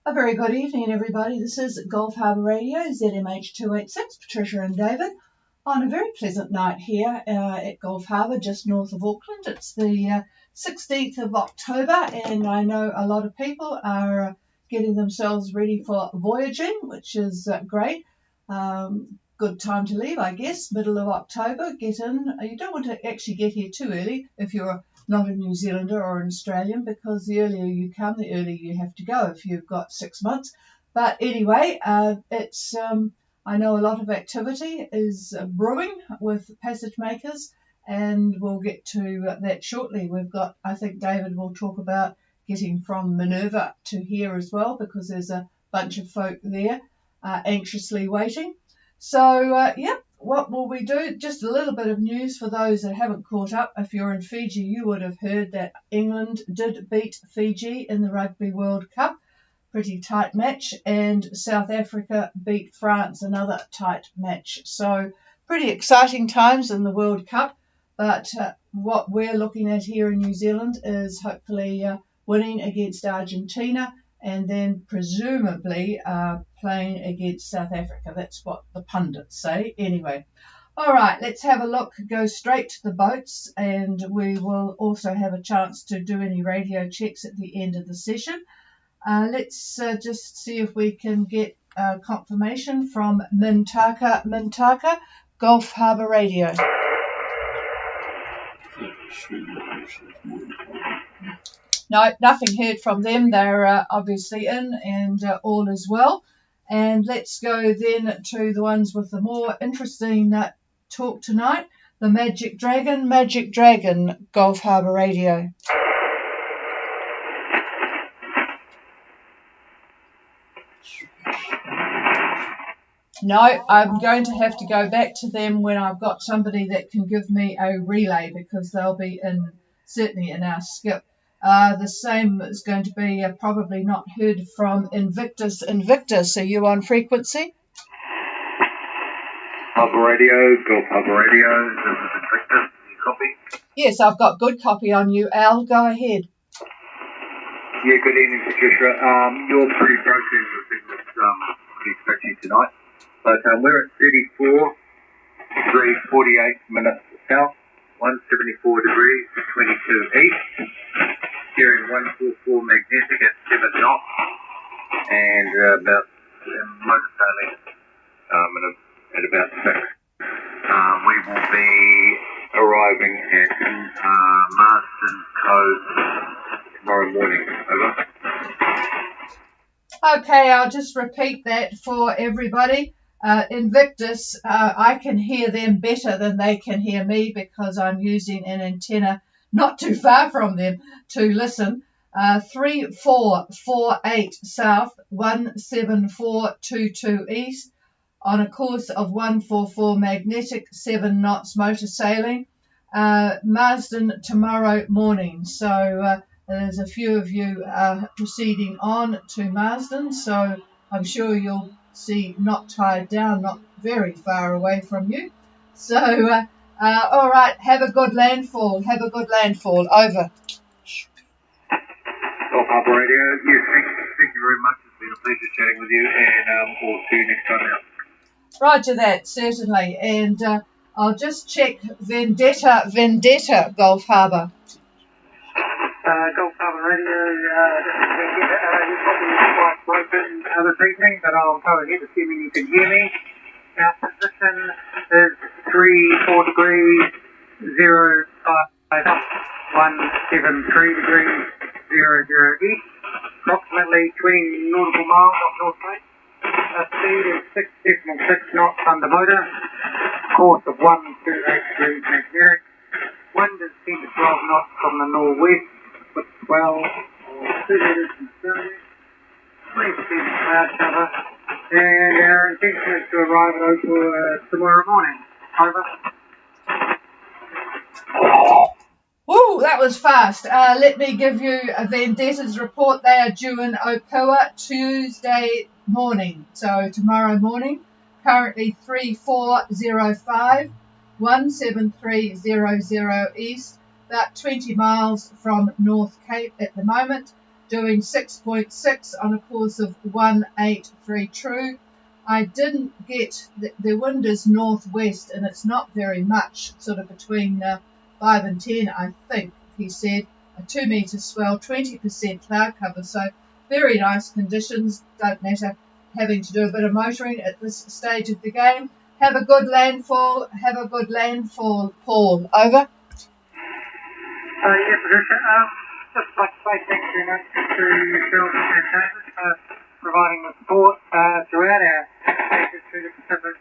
A very good evening, everybody. This is Gulf Harbour Radio, ZMH286, Patricia and David, on a very pleasant night here at Gulf Harbour, just north of Auckland. It's the 16th of October, and I know a lot of people are getting themselves ready for voyaging, which is great. Good time to leave, I guess, middle of October. Get in. You don't want to actually get here too early if you're not a New Zealander or an Australian, because the earlier you come, the earlier you have to go if you've got 6 months. But anyway, it's I know a lot of activity is brewing with passage makers, and we'll get to that shortly. We've got, I think David will talk about getting from Minerva to here as well, because there's a bunch of folk there anxiously waiting. So, what will we do? Just a little bit of news for those that haven't caught up. If you're in Fiji, you would have heard that England did beat Fiji in the Rugby World Cup. Pretty tight match. And South Africa beat France, another tight match. So pretty exciting times in the World Cup. But what we're looking at here in New Zealand is hopefully winning against Argentina, and then presumably playing against South Africa. That's what the pundits say. Anyway, all right, let's have a look, go straight to the boats, and we will also have a chance to do any radio checks at the end of the session. Let's just see if we can get confirmation from Mintaka, Gulf Harbour Radio. No, nothing heard from them. They're obviously in, and all is well. And let's go then to the ones with the more interesting talk tonight. The Magic Dragon, Gulf Harbour Radio. No, I'm going to have to go back to them when I've got somebody that can give me a relay, because they'll be certainly in our skip. The same is going to be probably not heard from Invictus. Invictus, are you on frequency? Harbour Radio, Gulf Harbour Radio, this is Invictus. You copy? Yes, I've got good copy on you, Al. Go ahead. Yeah, good evening, Patricia. You're pretty broken with signals pretty scratchy tonight. But we're at 34 degrees 48 minutes south, 174 degrees 22 east. Steering 144 magnetic at 7 knots, and about motor sailing at about 6. We will be arriving at Marsden Cove tomorrow morning. Over. Okay, I'll just repeat that for everybody. Invictus, I can hear them better than they can hear me, because I'm using an antenna not too far from them to listen. 3448 south, 17422 east, on a course of 144 magnetic, 7 knots motor sailing. Marsden tomorrow morning. So there's a few of you proceeding on to Marsden, so I'm sure you'll see not tied down, not very far away from you. So all right, have a good landfall. Over. Gulf Harbour Radio, yes, thank you very much. It's been a pleasure chatting with you, and we'll see you next time out. Roger that, certainly. And I'll just check Vendetta, Gulf Harbour. Gulf Harbour Radio, you're probably quite broken this evening, but I'll go ahead assuming you can hear me. Our position is 34 degrees 05 173 degrees 00 east, approximately 20 nautical miles off North Coast. Speed is 6.6 knots under motor, course of 128 degrees magnetic. Wind is 10 to 12 knots from the northwest, with 12 or 2 metres in sterling, 20% cloud cover. And our intention is to arrive at Oakville tomorrow morning. Over. Woo, that was fast. Let me give you a Vendetta's report. They are due in Opua Tuesday morning, so tomorrow morning. Currently 3405, 17300 east, about 20 miles from North Cape at the moment. doing 6.6 on a course of 183 true. I didn't get, the wind is northwest and it's not very much, sort of between 5 and 10, I think, he said. A 2 metre swell, 20% cloud cover, so very nice conditions. Don't matter having to do a bit of motoring at this stage of the game. Have a good landfall, Paul. Over. Yeah, Patricia. Just like to say thank you very much to yourself and David for providing the support throughout our stages through the Pacific this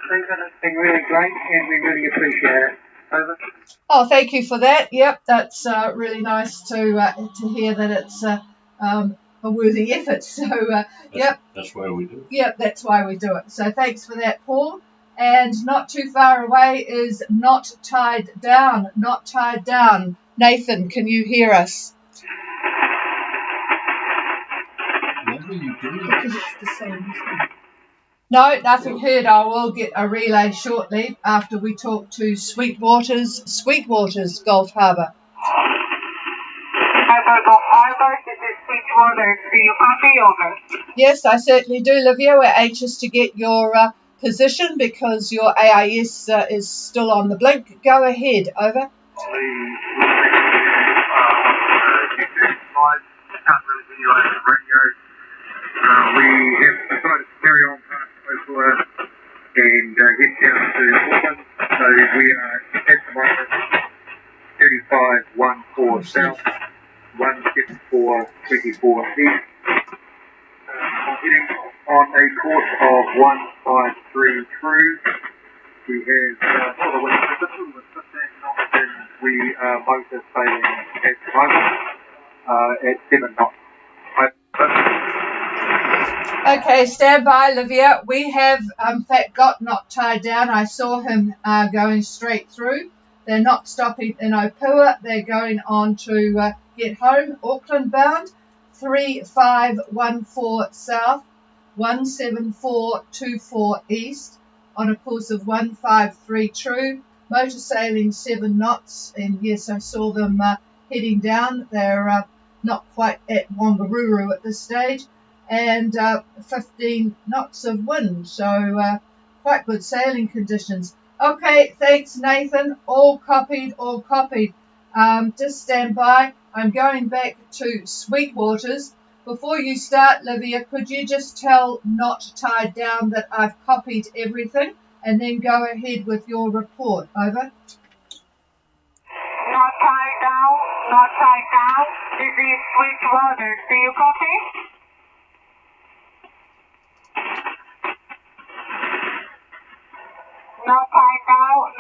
season. It's been really great and we really appreciate it. Over. Oh, thank you for that. Yep, that's really nice to hear that it's a worthy effort. So, yep. That's why we do it. Yep, that's why we do it. So thanks for that, Paul. And not too far away is Not Tied Down. Not Tied Down. Nathan, can you hear us? What were you doing? Because it's the same thing. No, nothing heard. I will get a relay shortly after we talk to Sweetwater's Gulf Harbour. Gulf Harbour, this is Sweetwater. Do you copy? Over. Yes, I certainly do, Livia. We're anxious to get your position because your AIS is still on the blink. Go ahead. Over. We have decided to carry on past Oakland and head down to Auckland. So we are at the moment 3514 south, 17424 east. Heading on a course of 153 true. We have all the wind with 15 knots and we are motor sailing at the moment at 7 knots. Okay, stand by, Livia. We have, in fact, got Not Tied Down. I saw him going straight through. They're not stopping in Opua. They're going on to get home, Auckland bound, 3514 south, 17424 east, on a course of 153 true. Motor sailing 7 knots, and yes, I saw them heading down. They're not quite at Wangaruru at this stage. And 15 knots of wind, so quite good sailing conditions. Okay, thanks, Nathan. All copied. Just stand by. I'm going back to Sweetwater's. Before you start, Livia, could you just tell Not Tied Down that I've copied everything, and then go ahead with your report. Over. Not tied down. This is Sweetwater. Do you copy? Not tied down.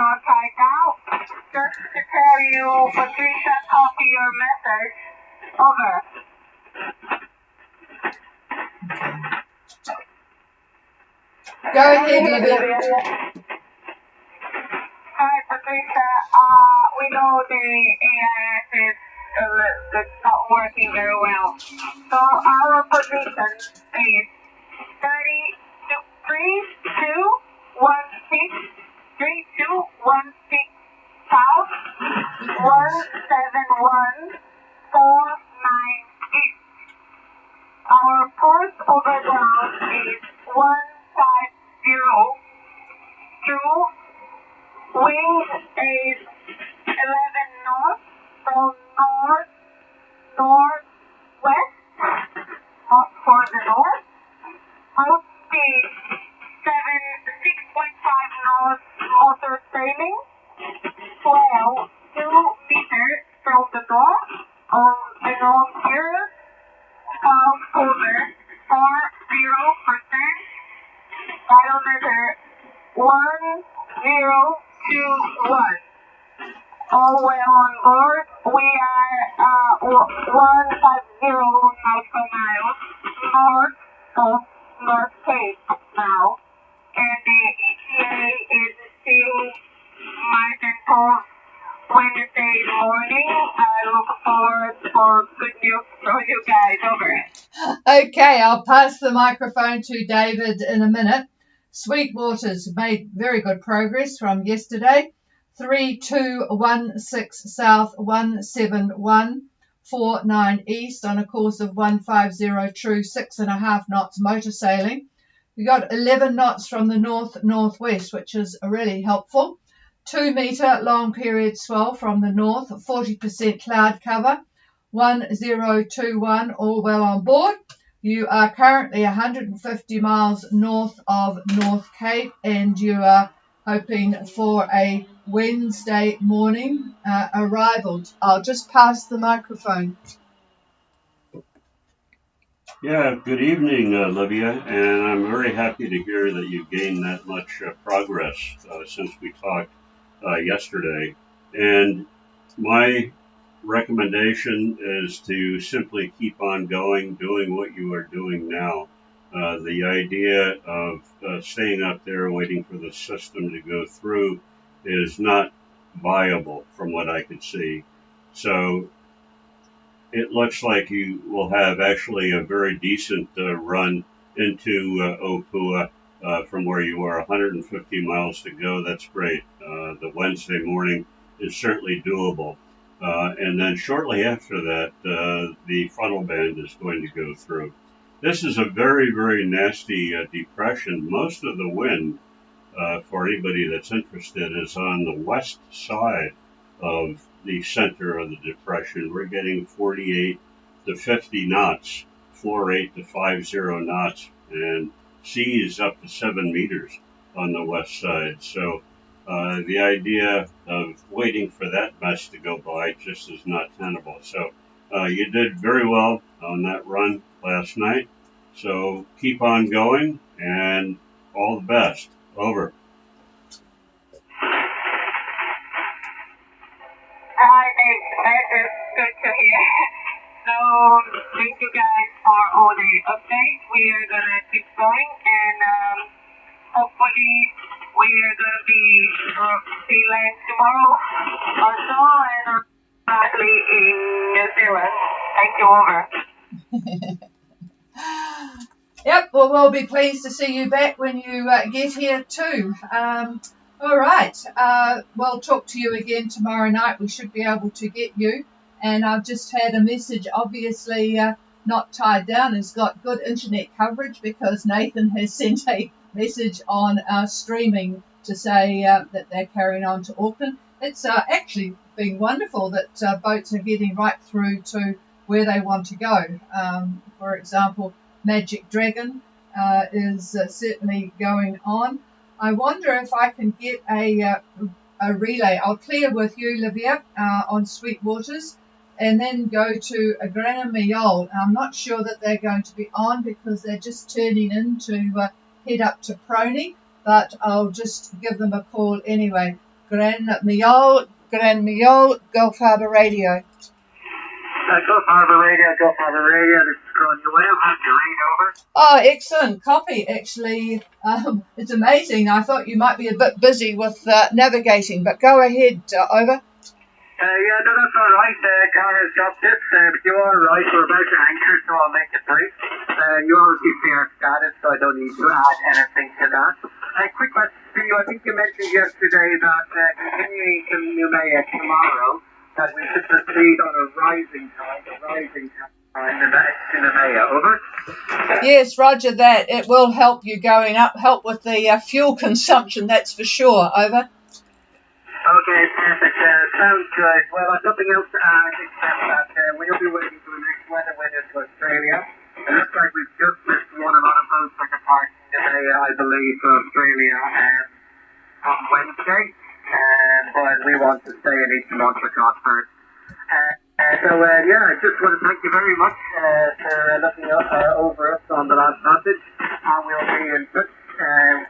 Just to tell you, Patricia, copy your message. Over. Go ahead, Livia. Hi, Patricia. We know the AIS is not working very well. So our position is 3216 south, 17149 east. Our course over ground is 150. Wind is 11 knots from northwest, not for the north. Outspeed 6.5 knots motor sailing, swell 2 meters from the north on the north period, cloud cover 40%, diameter 1021. All well on board. We are 150 nautical miles north of North Cape now, and the ETA is still Martin Post Wednesday morning. I look forward for good news from you guys. Over. Okay, I'll pass the microphone to David in a minute. Sweetwater's made very good progress from yesterday. 3216 south, 171, 49 east on a course of 150 true, 6.5 knots motor sailing. We got 11 knots from the north-northwest, which is really helpful. 2 metre long period swell from the north, 40% cloud cover, 1021, all well on board. You are currently 150 miles north of North Cape, and you are hoping for a Wednesday morning arrival. I'll just pass the microphone. Yeah, good evening, Olivia, and I'm very happy to hear that you've gained that much progress since we talked yesterday. And my recommendation is to simply keep on going, doing what you are doing now. The idea of staying up there waiting for the system to go through is not viable from what I could see. So it looks like you will have actually a very decent run into Opua from where you are, 150 miles to go. That's great. The Wednesday morning is certainly doable. And then shortly after that, the frontal band is going to go through. This is a very, very nasty depression. Most of the wind, for anybody that's interested, is on the west side of the center of the depression. We're getting 48 to 50 knots, floor 8 to 50 knots, and sea is up to 7 meters on the west side. So the idea of waiting for that mess to go by just is not tenable. So you did very well on that run last night. So keep on going, and all the best. Over. Hi, that is good to hear. So, thank you guys for all the updates. We are going to keep going, and hopefully we are going to be see land tomorrow or so, and probably in New Zealand. Thank you, over. Yep, well, we'll be pleased to see you back when you get here too. All right, we'll talk to you again tomorrow night. We should be able to get you. And I've just had a message, obviously not tied down. It's got good internet coverage because Nathan has sent a message on our streaming to say that they're carrying on to Auckland. It's actually been wonderful that boats are getting right through to where they want to go. For example, Magic Dragon is certainly going on. I wonder if I can get a relay. I'll clear with you, Livia, on Sweetwaters, and then go to a Granamiyol. I'm not sure that they're going to be on because they're just turning in to head up to Prony, but I'll just give them a call anyway. Granamiyol, Gulf Harbour Radio. Gulf Harbour Radio, this is Gordon Noel. How's your read, over? Oh, excellent. Copy, actually. It's amazing. I thought you might be a bit busy with navigating, but go ahead, over. Yeah, no, that's all right. Car has dropped it, but you're all right. We're about to anchor, so I'll make it brief. You already see our status, so I don't need to add anything to that. Quick question for you. I think you mentioned yesterday that continuing to Noumea tomorrow, that we should proceed on a rising time to Noumea. Over. Yes, roger that. It will help you going up, help with the fuel consumption, that's for sure. Over. Okay, perfect. Sounds good. Well, I've nothing else to add except that we'll be waiting for the next weather window to Australia. It looks like we've just missed a lot of boats that are parked today, I believe, for Australia on Wednesday. But we want to stay in Eastern Montreal first. So, I just want to thank you very much for looking over us on the last passage. And we'll be in touch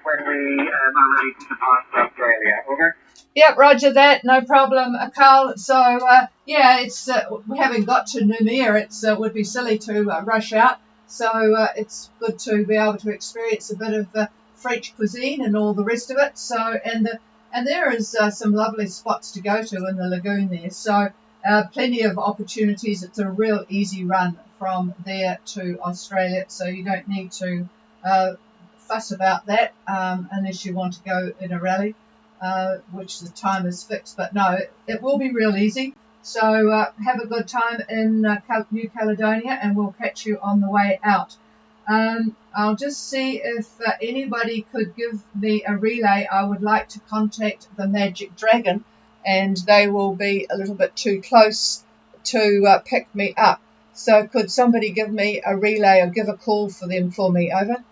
when we are ready to depart for Australia. Over. Yep, roger that. No problem, Carl. So, it's we haven't got to Noumea. It would be silly to rush out. So it's good to be able to experience a bit of French cuisine and all the rest of it. So, and there is some lovely spots to go to in the lagoon there. So plenty of opportunities. It's a real easy run from there to Australia. So you don't need to fuss about that unless you want to go in a rally. Which the time is fixed, but no, it will be real easy. So have a good time in New Caledonia, and we'll catch you on the way out. I'll just see if anybody could give me a relay. I would like to contact the Magic Dragon, and they will be a little bit too close to pick me up. So could somebody give me a relay or give a call for me? Over.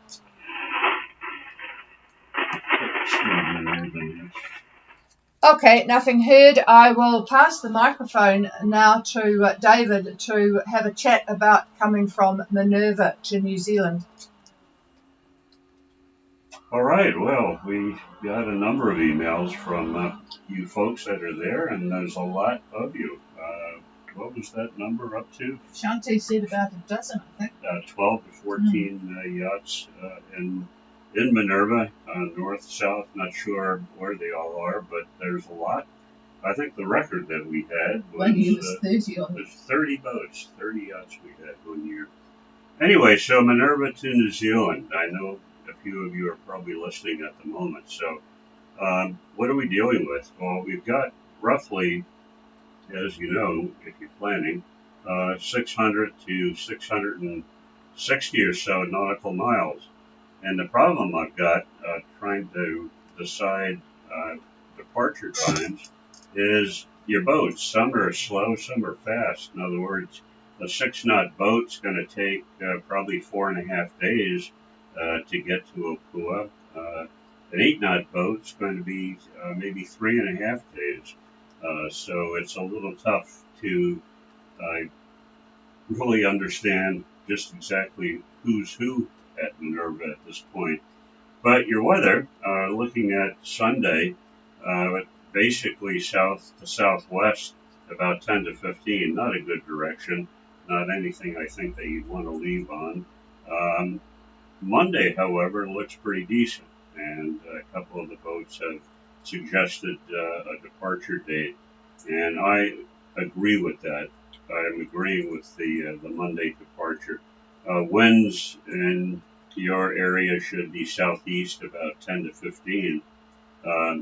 Okay, nothing heard. I will pass the microphone now to David to have a chat about coming from Minerva to New Zealand. All right, well, we got a number of emails from you folks that are there, and there's a lot of you. What was that number up to? Shanti said about a dozen, I think. 12 to 14 yachts in Minerva, north, south, not sure where they all are, but there's a lot. I think the record that we had was 30 boats, 30 yachts we had one year. Anyway, so Minerva to New Zealand. I know a few of you are probably listening at the moment. So what are we dealing with? Well, we've got roughly, as you know, if you're planning, 600 to 660 or so nautical miles. And the problem I've got trying to decide departure times is your boats. Some are slow, some are fast. In other words, a 6-knot boat's going to take probably 4.5 days to get to Opua. An 8-knot boat's going to be maybe 3.5 days. So it's a little tough to really understand just exactly who's who at Minerva at this point. But your weather, looking at Sunday, basically south to southwest, about 10 to 15, not a good direction, not anything I think that you'd want to leave on. Monday, however, looks pretty decent, and a couple of the boats have suggested a departure date, and I agree with that. I'm agreeing with the Monday departure. Winds in your area should be southeast about 10 to 15.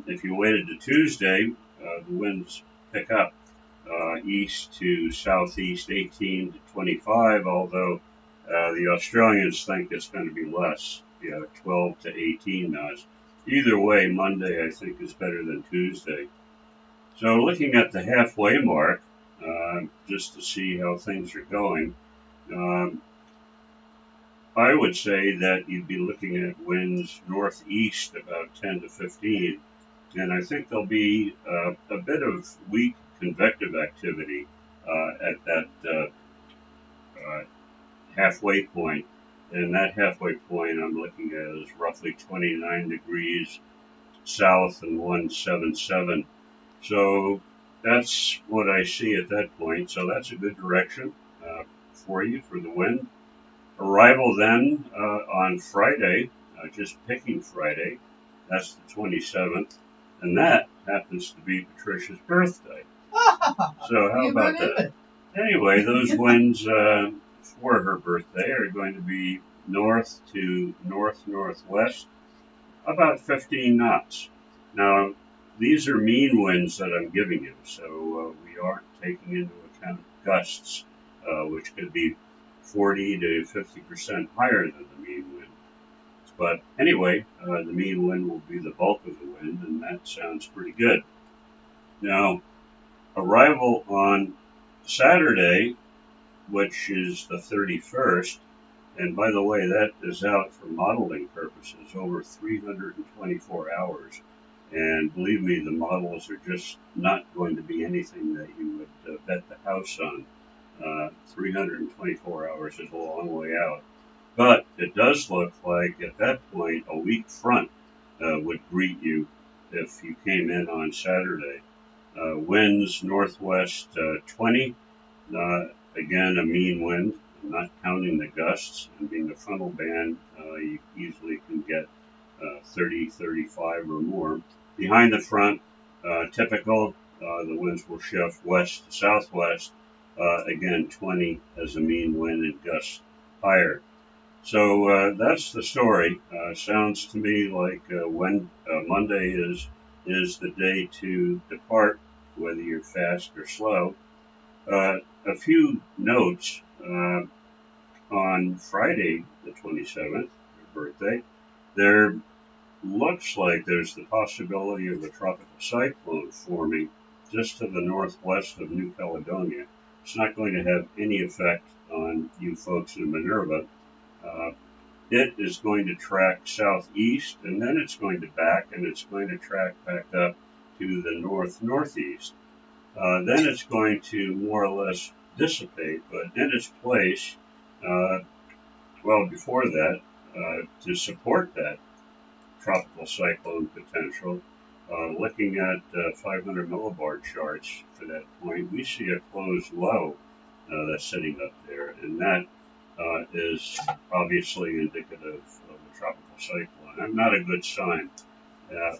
If you waited to Tuesday, the winds pick up east to southeast 18 to 25, although the Australians think it's going to be less, 12 to 18 knots. Either way, Monday I think is better than Tuesday. So looking at the halfway mark, just to see how things are going, I would say that you'd be looking at winds northeast about 10 to 15, and I think there'll be a bit of weak convective activity at that halfway point. And that halfway point I'm looking at is roughly 29 degrees south and 177. So that's what I see at that point. So that's a good direction for you for the wind. Arrival then on Friday, just picking Friday, that's the 27th, and that happens to be Patricia's birthday. So how about that? Anyway, those winds for her birthday are going to be north to north-northwest, about 15 knots. Now, these are mean winds that I'm giving you, so we aren't taking into account gusts, which could be 40 to 50% higher than the mean wind. But anyway, the mean wind will be the bulk of the wind, and that sounds pretty good. Now, arrival on Saturday, which is the 31st, and by the way, that is out for modeling purposes, over 324 hours. And believe me, the models are just not going to be anything that you would bet the house on. 324 hours is a long way out. But it does look like at that point a weak front would greet you if you came in on Saturday. Winds northwest 20, again a mean wind, not counting the gusts, and being a frontal band, you easily can get 30, 35 or more. Behind the front, typical, the winds will shift west to southwest, again 20 as a mean wind and gusts higher. So that's the story. Sounds to me like when Monday is the day to depart, whether you're fast or slow. A few notes. On Friday, the 27th, your birthday, there looks like there's the possibility of a tropical cyclone forming just to the northwest of New Caledonia. It's not going to have any effect on you folks in Minerva. It is going to track southeast, and then it's going to and it's going to track back up to the north-northeast. Then it's going to more or less dissipate, but in its place, before that, to support that tropical cyclone potential, looking at 500 millibar charts for that point, we see a closed low that's sitting up there, and that is obviously indicative of a tropical cyclone. And not a good sign.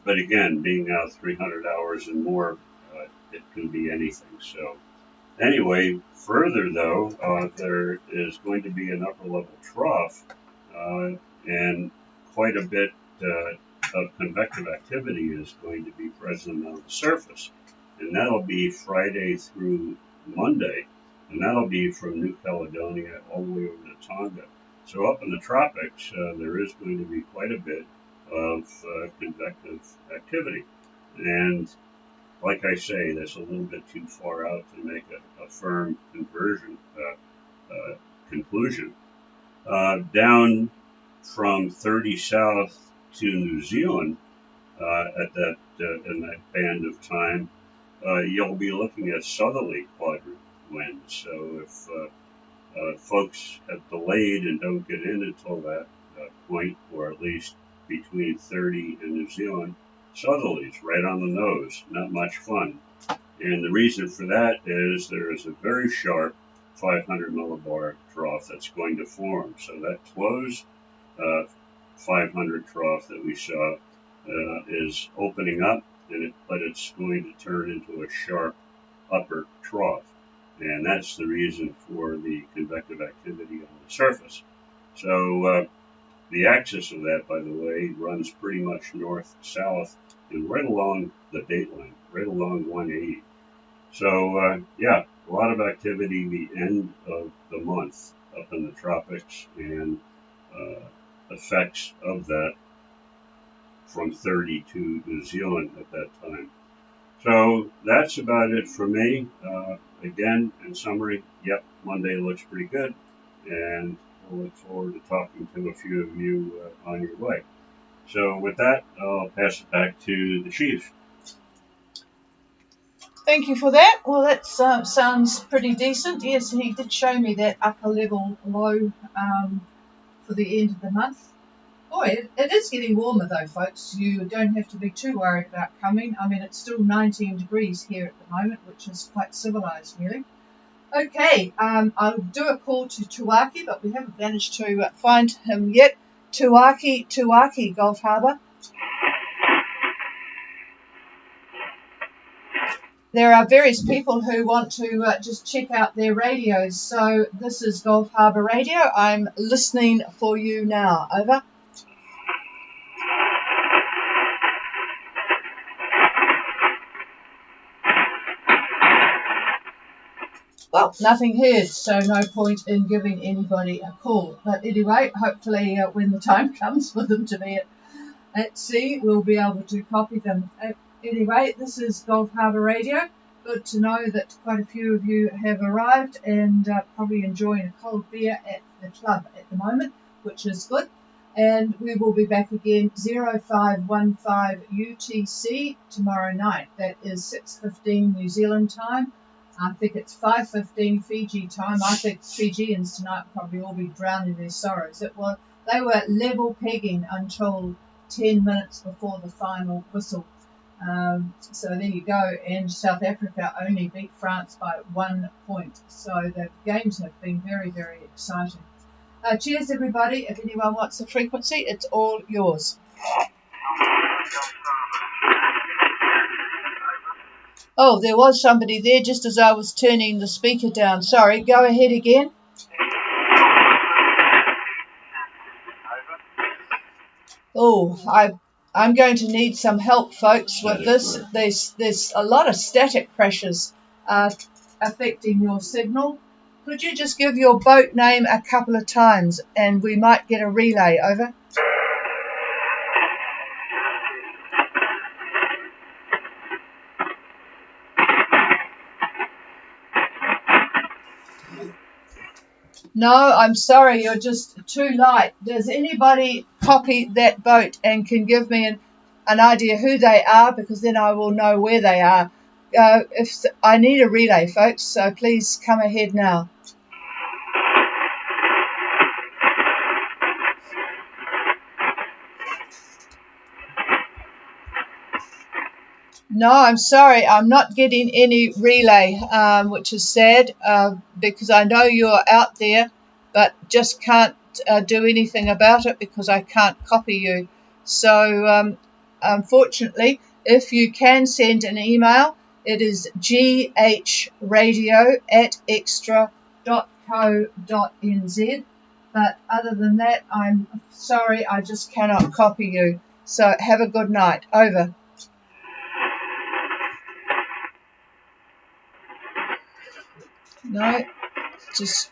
But again, being out 300 hours and more, it can be anything. So anyway, further though, there is going to be an upper level trough and quite a bit of convective activity is going to be present on the surface. And that'll be Friday through Monday. And that'll be from New Caledonia all the way over to Tonga. So up in the tropics, there is going to be quite a bit of convective activity. And like I say, that's a little bit too far out to make a firm conclusion. Down from 30 south to New Zealand at that in that band of time, you'll be looking at southerly quadrant winds. So if folks have delayed and don't get in until that point, or at least between 30 and New Zealand, southerlies right on the nose, not much fun. And the reason for that is there is a very sharp 500 millibar trough that's going to form. So that closed 500 trough that we saw is opening up, but it's going to turn into a sharp upper trough. And that's the reason for the convective activity on the surface. So the axis of that, by the way, runs pretty much north-south and right along the dateline, right along 180. So, a lot of activity the end of the month up in the tropics, and effects of that from 30 to New Zealand at that time. So that's about it for me. Again, in summary, Monday looks pretty good, and we'll look forward to talking to a few of you on your way. So with that, I'll pass it back to the chief. Thank you for that. Well, that sounds pretty decent. Yes, he did show me that upper level low for the end of the month. Boy, it is getting warmer though, folks. You don't have to be too worried about coming. I mean, it's still 19 degrees here at the moment, which is quite civilized, really. Okay, I'll do a call to Tuaki, but we haven't managed to find him yet. Tuaki, Gulf Harbour. There are various people who want to just check out their radios. So this is Gulf Harbour Radio. I'm listening for you now. Over. Well, nothing heard, so no point in giving anybody a call. But anyway, hopefully when the time comes for them to be at sea, we'll be able to copy them. Anyway, this is Gulf Harbour Radio. Good to know that quite a few of you have arrived and probably enjoying a cold beer at the club at the moment, which is good. And we will be back again 0515 UTC tomorrow night. That is 6:15 New Zealand time. I think it's 5:15 Fiji time. I think Fijians tonight probably all be drowning their sorrows. They were level pegging until 10 minutes before the final whistle. So there you go. And South Africa only beat France by 1 point. So the games have been very, very exciting. Cheers, everybody. If anyone wants a frequency, it's all yours. Oh, there was somebody there just as I was turning the speaker down. Sorry, go ahead again. Oh, I'm going to need some help, folks, with this. There's a lot of static pressures. affecting your signal. Could you just give your boat name a couple of times and we might get a relay? Over. No, I'm sorry, you're just too light. Does anybody copy that boat and can give me an idea who they are, because then I will know where they are. If I need a relay, folks, so please come ahead now. No, I'm sorry, I'm not getting any relay, which is sad, because I know you're out there, but just can't do anything about it because I can't copy you. So, unfortunately, if you can send an email, it is ghradio@extra.co.nz. But other than that, I'm sorry, I just cannot copy you. So have a good night. Over. No, just